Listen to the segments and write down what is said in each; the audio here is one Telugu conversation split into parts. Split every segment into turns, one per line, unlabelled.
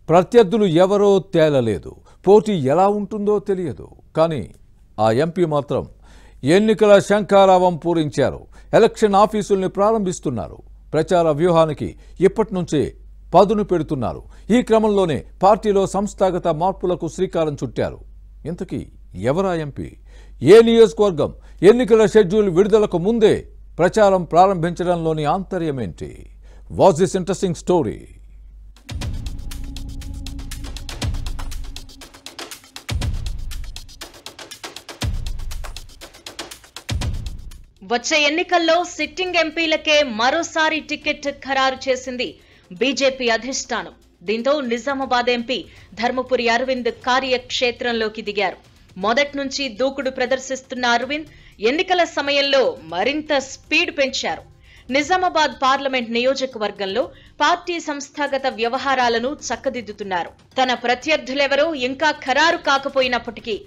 ప్రత్యర్థులు ఎవరో తేలలేదు, పోటీ ఎలా ఉంటుందో తెలియదు. కానీ ఆ ఎంపీ మాత్రం ఎన్నికల శంఖారావం పూరించారు. ఎలక్షన్ ఆఫీసుల్ని ప్రారంభిస్తున్నారు. ప్రచార వ్యూహానికి ఇప్పటి నుంచే పదును పెడుతున్నారు. ఈ క్రమంలోనే పార్టీలో సంస్థాగత మార్పులకు శ్రీకారం చుట్టారు. ఇంతకీ ఎవరా ఎంపీ? ఏ నియోజకవర్గం? ఎన్నికల షెడ్యూల్ విడుదలకు ముందే ప్రచారం ప్రారంభించడంలోని ఆంతర్యమేంటి? What's this interesting story?
వచ్చే ఎన్నికల్లో సిట్టింగ్ ఎంపీలకే మరోసారి టికెట్ ఖరారు చేసింది బీజేపీ అధిష్టానం. దీంతో నిజామాబాద్ ఎంపీ ధర్మపురి అరవింద్ కార్యక్షేత్రంలోకి దిగారు. మొదటి నుంచి దూకుడు ప్రదర్శిస్తున్న అరవింద్ ఎన్నికల సమయంలో మరింత స్పీడ్ పెంచారు. నిజామాబాద్ పార్లమెంట్ నియోజకవర్గంలో పార్టీ సంస్థాగత వ్యవహారాలను చక్కదిద్దుతున్నారు. తన ప్రత్యర్థులెవరో ఇంకా ఖరారు కాకపోయినప్పటికీ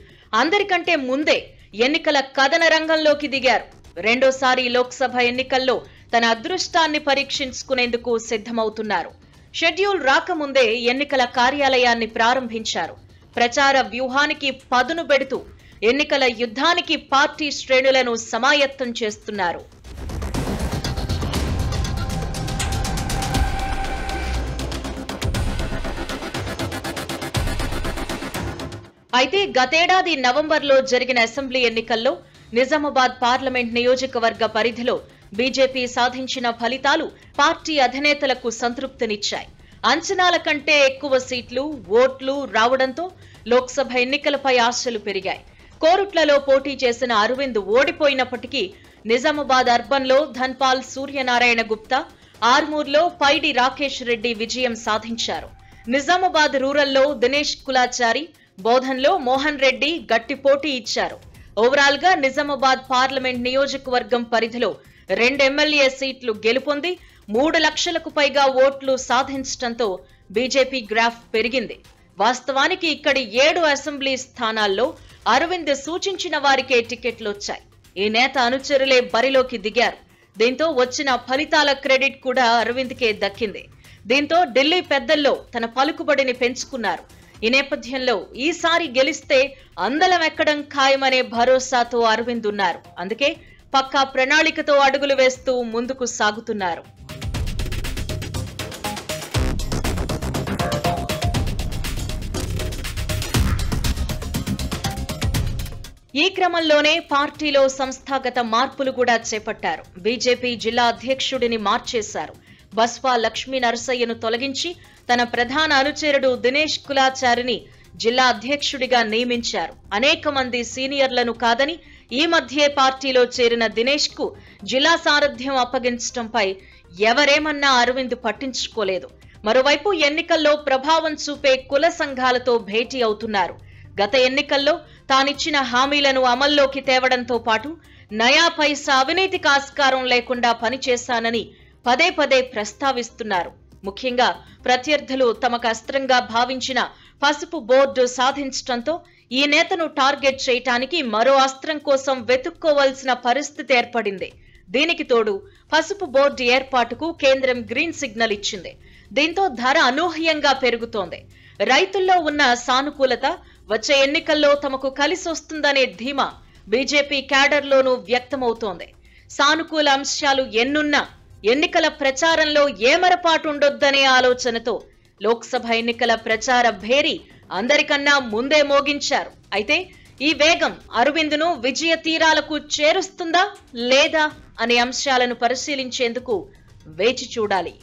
అందరికంటే ముందే ఎన్నికల కథన రంగంలోకి దిగారు. రెండోసారి లోక్సభ ఎన్నికల్లో తన అదృష్టాన్ని పరీక్షించుకునేందుకు సిద్ధమవుతున్నారు. షెడ్యూల్ రాకముందే ఎన్నికల కార్యాలయాన్ని ప్రారంభించారు. ప్రచార వ్యూహానికి పదును పెడుతూ ఎన్నికల యుద్ధానికి పార్టీ శ్రేణులను సమాయత్తం చేస్తున్నారు. అయితే గతేడాది నవంబర్లో జరిగిన అసెంబ్లీ ఎన్నికల్లో నిజామాబాద్ పార్లమెంట్ నియోజకవర్గ పరిధిలో బీజేపీ సాధించిన ఫలితాలు పార్టీ అధినేతలకు సంతృప్తినిచ్చాయి. అంచనాల కంటే ఎక్కువ సీట్లు, ఓట్లు రావడంతో లోక్సభ ఎన్నికలపై ఆశలు పెరిగాయి. కోరుట్లలో పోటీ చేసిన అరవింద్ ఓడిపోయినప్పటికీ నిజామాబాద్ అర్బన్లో ధన్పాల్ సూర్యనారాయణ గుప్తా, ఆర్మూర్లో పైడి రాకేష్ రెడ్డి విజయం సాధించారు. నిజామాబాద్ రూరల్లో దినేష్ కులాచారి, బోధన్లో మోహన్ రెడ్డి గట్టి పోటీ ఇచ్చారు. ఓవరాల్ గా నిజామాబాద్ పార్లమెంట్ నియోజకవర్గం పరిధిలో 2 ఎమ్మెల్యే సీట్లు గెలుపొంది 3 లక్షలకు పైగా ఓట్లు సాధించడంతో బీజేపీ గ్రాఫ్ పెరిగింది. వాస్తవానికి ఇక్కడి 7 అసెంబ్లీ స్థానాల్లో అరవింద్ సూచించిన వారికే టికెట్లు వచ్చాయి. ఈ నేత అనుచరులే బరిలోకి దిగారు. దీంతో వచ్చిన ఫలితాల క్రెడిట్ కూడా అరవింద్కే దక్కింది. దీంతో ఢిల్లీ పెద్దల్లో తన పలుకుబడిని పెంచుకున్నారు. ఈ నేపథ్యంలో ఈసారి గెలిస్తే అందలం ఎక్కడం ఖాయమనే భరోసాతో అరవింద్ ఉన్నారు. అందుకే పక్కా ప్రణాళికతో అడుగులు వేస్తూ ముందుకు సాగుతున్నారు. ఈ క్రమంలోనే పార్టీలో సంస్థాగత మార్పులు కూడా చేపట్టారు. బీజేపీ జిల్లా అధ్యక్షుడిని మార్చేశారు. బస్వా లక్ష్మీ నరసయ్యను తొలగించి తన ప్రధాన అనుచరుడు దినేష్ కులాచారిని జిల్లా అధ్యక్షుడిగా నియమించారు. అనేక మంది సీనియర్లను కాదని ఈ మధ్యే పార్టీలో చేరిన దినేష్ కు జిల్లా సారథ్యం అప్పగించడంపై ఎవరేమన్నా అరవింద్ పట్టించుకోలేదు. మరోవైపు ఎన్నికల్లో ప్రభావం చూపే కుల సంఘాలతో భేటీ అవుతున్నారు. గత ఎన్నికల్లో తానిచ్చిన హామీలను అమల్లోకి తేవడంతో పాటు నయా పైసా అవినీతికి ఆస్కారం లేకుండా పనిచేశానని పదే పదే ప్రస్తావిస్తున్నారు. ముఖ్యంగా ప్రత్యర్థులు తమకు అస్త్రంగా భావించిన పసుపు బోర్డు సాధించడంతో ఈ నేతను టార్గెట్ చేయటానికి మరో అస్త్రం కోసం వెతుక్కోవాల్సిన పరిస్థితి ఏర్పడింది. దీనికి తోడు పసుపు బోర్డు ఏర్పాటుకు కేంద్రం గ్రీన్ సిగ్నల్ ఇచ్చింది. దీంతో ధర అనూహ్యంగా పెరుగుతోంది. రైతుల్లో ఉన్న సానుకూలత వచ్చే ఎన్నికల్లో తమకు కలిసొస్తుందనే ధీమా బీజేపీ క్యాడర్లోనూ వ్యక్తమవుతోంది. సానుకూల అంశాలు ఎన్నున్నా ఎన్నికల ప్రచారంలో ఏమరపాటు ఉండొద్దనే ఆలోచనతో లోక్సభ ఎన్నికల ప్రచార భేరీ అందరికన్నా ముందే మోగించారు. అయితే ఈ వేగం అరవింద్ను విజయ తీరాలకు చేరుస్తుందా లేదా అనే అంశాలను పరిశీలించేందుకు వేచి చూడాలి.